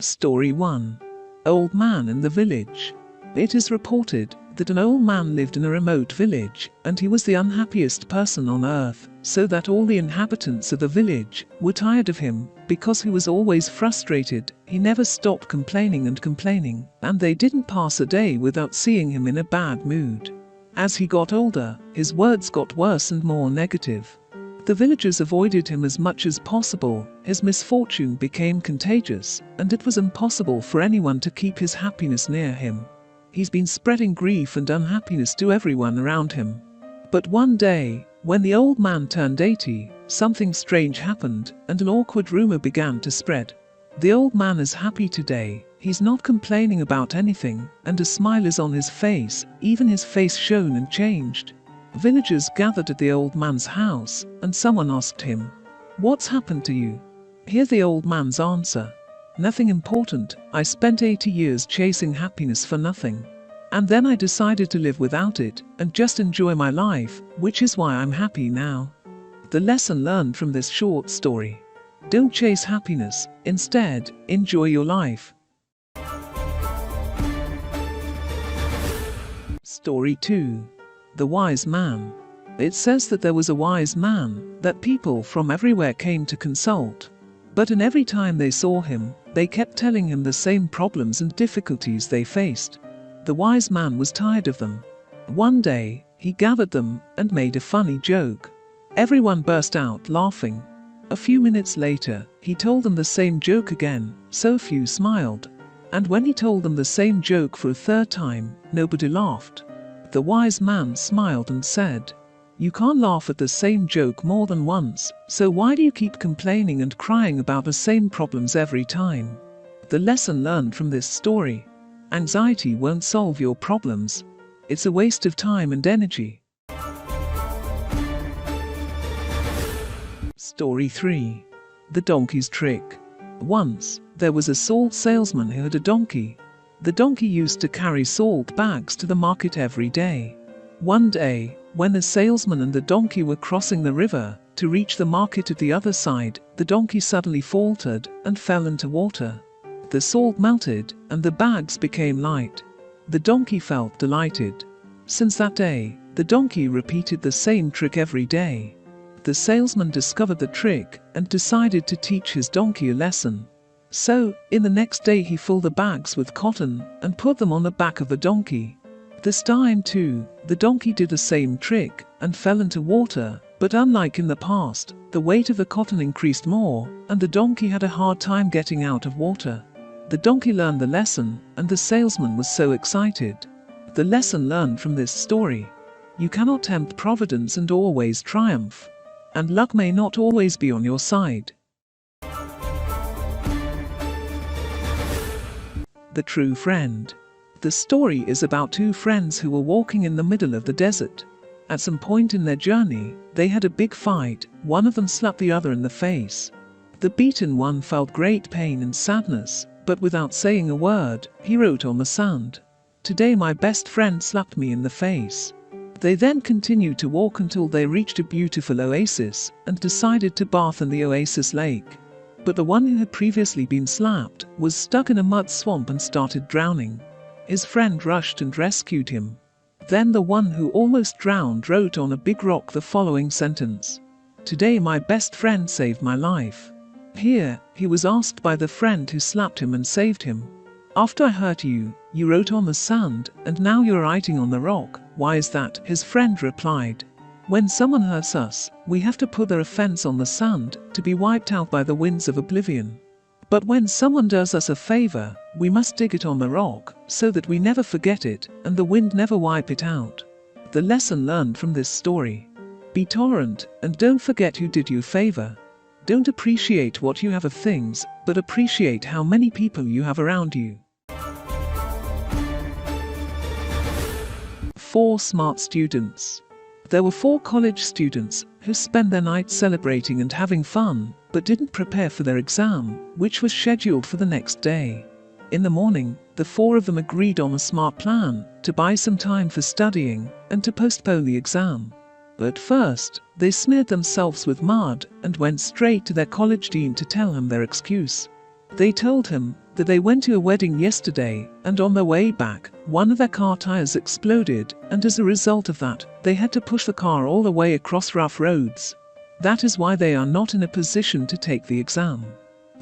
Story 1. Old Man in the Village. It is reported that an old man lived in a remote village, and he was the unhappiest person on earth, so that all the inhabitants of the village were tired of him, because he was always frustrated. He never stopped complaining, and they didn't pass a day without seeing him in a bad mood. As he got older, his words got worse and more negative. The villagers avoided him as much as possible. His misfortune became contagious, and it was impossible for anyone to keep his happiness near him. He's been spreading grief and unhappiness to everyone around him. But one day, when the old man turned 80, something strange happened, and an awkward rumor began to spread. The old man is happy today. He's not complaining about anything, and a smile is on his face. Even his face shone and changed. Villagers gathered at the old man's house, and someone asked him, "What's happened to you?" Hear the old man's answer. "Nothing important. I spent 80 years chasing happiness for nothing. And then I decided to live without it, and just enjoy my life, which is why I'm happy now." The lesson learned from this short story: don't chase happiness, instead, enjoy your life. Story 2. The Wise Man. It says that there was a wise man that people from everywhere came to consult. But in every time they saw him, they kept telling him the same problems and difficulties they faced. The wise man was tired of them. One day, he gathered them and made a funny joke. Everyone burst out laughing. A few minutes later, he told them the same joke again, so few smiled. And when he told them the same joke for a third time, nobody laughed. The wise man smiled and said, "You can't laugh at the same joke more than once, so why do you keep complaining and crying about the same problems every time?" The lesson learned from this story: anxiety won't solve your problems. It's a waste of time and energy. Story 3. The Donkey's Trick. Once, there was a salt salesman who had a donkey. The donkey used to carry salt bags to the market every day. One day, when the salesman and the donkey were crossing the river to reach the market at the other side, the donkey suddenly faltered and fell into water. The salt melted and the bags became light. The donkey felt delighted. Since that day, the donkey repeated the same trick every day. The salesman discovered the trick and decided to teach his donkey a lesson. So, in the next day he filled the bags with cotton and put them on the back of the donkey. This time too, the donkey did the same trick and fell into water, but unlike in the past, the weight of the cotton increased more, and the donkey had a hard time getting out of water. The donkey learned the lesson, and the salesman was so excited. The lesson learned from this story: you cannot tempt providence and always triumph, and luck may not always be on your side. The True Friend. The story is about two friends who were walking in the middle of the desert. At some point in their journey, they had a big fight. One of them slapped the other in the face. The beaten one felt great pain and sadness, but without saying a word, he wrote on the sand, "Today my best friend slapped me in the face." They then continued to walk until they reached a beautiful oasis and decided to bath in the oasis lake. But the one who had previously been slapped was stuck in a mud swamp and started drowning. His friend rushed and rescued him. Then the one who almost drowned wrote on a big rock the following sentence: "Today my best friend saved my life." Here, he was asked by the friend who slapped him and saved him, "After I hurt you, you wrote on the sand, and now you're writing on the rock. Why is that?" His friend replied, "When someone hurts us, we have to put their offense on the sand to be wiped out by the winds of oblivion. But when someone does us a favor, we must dig it on the rock so that we never forget it and the wind never wipe it out." The lesson learned from this story: be tolerant and don't forget who did you a favor. Don't appreciate what you have of things, but appreciate how many people you have around you. 4 smart students. There were 4 college students who spent their nights celebrating and having fun, but didn't prepare for their exam, which was scheduled for the next day. In the morning, the 4 of them agreed on a smart plan to buy some time for studying and to postpone the exam. But first, they smeared themselves with mud and went straight to their college dean to tell him their excuse. They told him that they went to a wedding yesterday, and on their way back, one of their car tires exploded, and as a result of that, they had to push the car all the way across rough roads. That is why they are not in a position to take the exam.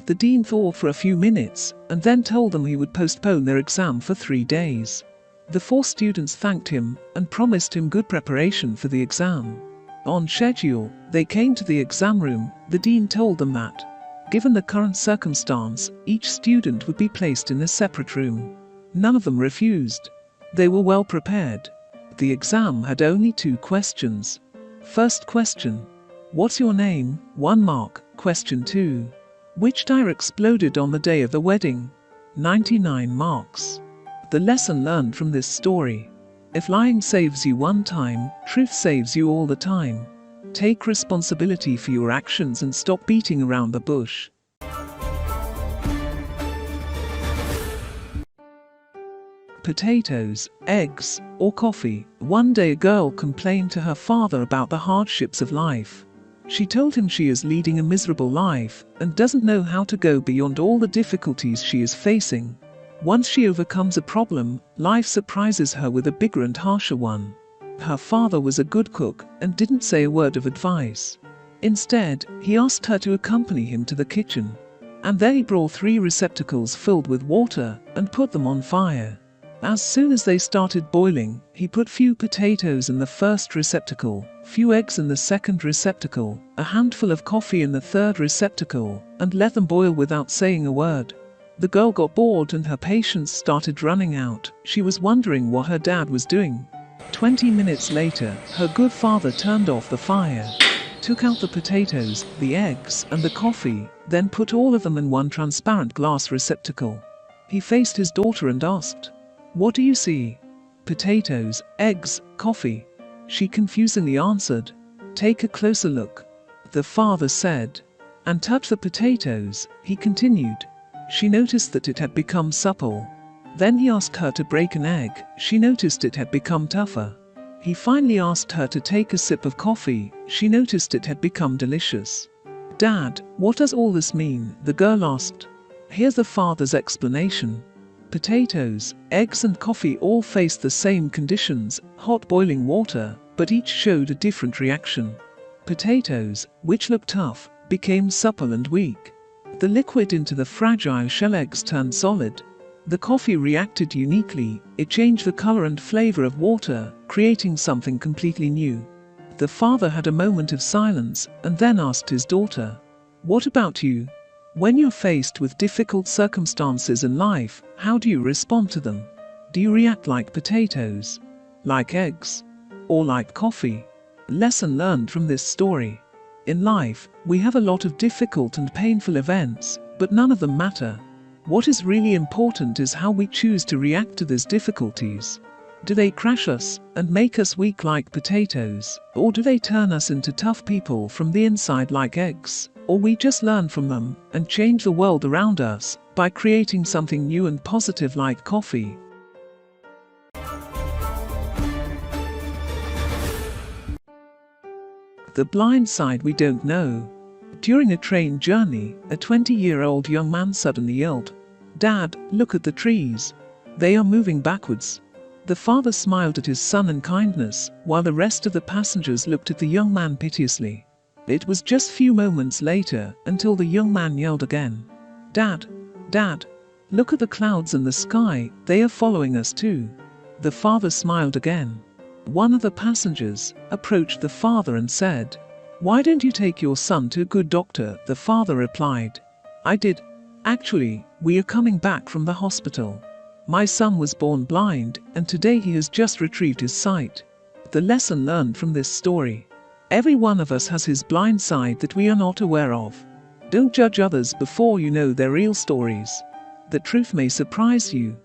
The dean thought for a few minutes, and then told them he would postpone their exam for 3 days. The 4 students thanked him, and promised him good preparation for the exam. On schedule, they came to the exam room. The dean told them that, given the current circumstance, each student would be placed in a separate room. None of them refused. They were well prepared. The exam had only 2 questions. First question: what's your name? 1 mark. Question 2: which tire exploded on the day of the wedding? 99 marks. The lesson learned from this story: if lying saves you one time, truth saves you all the time. Take responsibility for your actions and stop beating around the bush. Potatoes, eggs, or coffee. One day a girl complained to her father about the hardships of life. She told him she is leading a miserable life and doesn't know how to go beyond all the difficulties she is facing. Once she overcomes a problem, life surprises her with a bigger and harsher one. Her father was a good cook and didn't say a word of advice. Instead, he asked her to accompany him to the kitchen. And there he brought 3 receptacles filled with water and put them on fire. As soon as they started boiling, he put few potatoes in the first receptacle, few eggs in the second receptacle, a handful of coffee in the third receptacle, and let them boil without saying a word. The girl got bored and her patience started running out. She was wondering what her dad was doing. 20 minutes later, her good father turned off the fire, took out the potatoes, the eggs, and the coffee, then put all of them in one transparent glass receptacle. He faced his daughter and asked, "What do you see?" "Potatoes, eggs, coffee." She confusingly answered, "Take a closer look." The father said, "And touch the potatoes." He continued. She noticed that it had become supple. Then he asked her to break an egg. She noticed it had become tougher. He finally asked her to take a sip of coffee. She noticed it had become delicious. "Dad, what does all this mean?" the girl asked. Here's the father's explanation. Potatoes, eggs and coffee all faced the same conditions, hot boiling water, but each showed a different reaction. Potatoes, which looked tough, became supple and weak. The liquid into the fragile shell eggs turned solid. The coffee reacted uniquely. It changed the color and flavor of water, creating something completely new. The father had a moment of silence and then asked his daughter, "What about you? When you're faced with difficult circumstances in life, how do you respond to them? Do you react like potatoes, like eggs, or like coffee?" Lesson learned from this story: in life, we have a lot of difficult and painful events, but none of them matter. What is really important is how we choose to react to these difficulties. Do they crush us and make us weak like potatoes, or do they turn us into tough people from the inside like eggs? Or we just learn from them and change the world around us by creating something new and positive like coffee. The blind side we don't know. During a train journey, a 20-year-old young man suddenly yelled, "Dad, look at the trees. They are moving backwards." The father smiled at his son in kindness, while the rest of the passengers looked at the young man piteously. It was just few moments later until the young man yelled again, "Dad, Dad, look at the clouds in the sky, they are following us too." The father smiled again. One of the passengers approached the father and said, "Why don't you take your son to a good doctor?" The father replied, "I did. Actually, we are coming back from the hospital. My son was born blind, and today he has just retrieved his sight." The lesson learned from this story: every one of us has his blind side that we are not aware of. Don't judge others before you know their real stories. The truth may surprise you.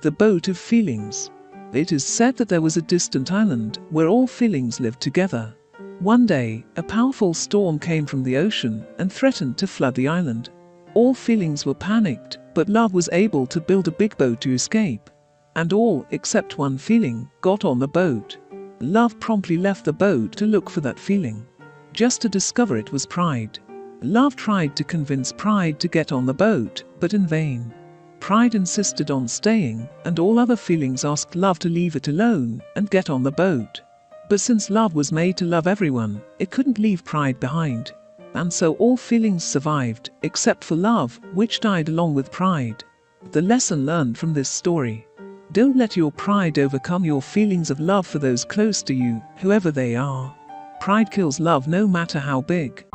The boat of feelings. It is said that there was a distant island where all feelings lived together. One day, a powerful storm came from the ocean and threatened to flood the island. All feelings were panicked, but love was able to build a big boat to escape. And all, except one feeling, got on the boat. Love promptly left the boat to look for that feeling. just to discover it was pride. Love tried to convince pride to get on the boat, but in vain. Pride insisted on staying, and all other feelings asked love to leave it alone and get on the boat. But since love was made to love everyone, it couldn't leave pride behind. And so all feelings survived, except for love, which died along with pride. The lesson learned from this story: don't let your pride overcome your feelings of love for those close to you, whoever they are. Pride kills love no matter how big.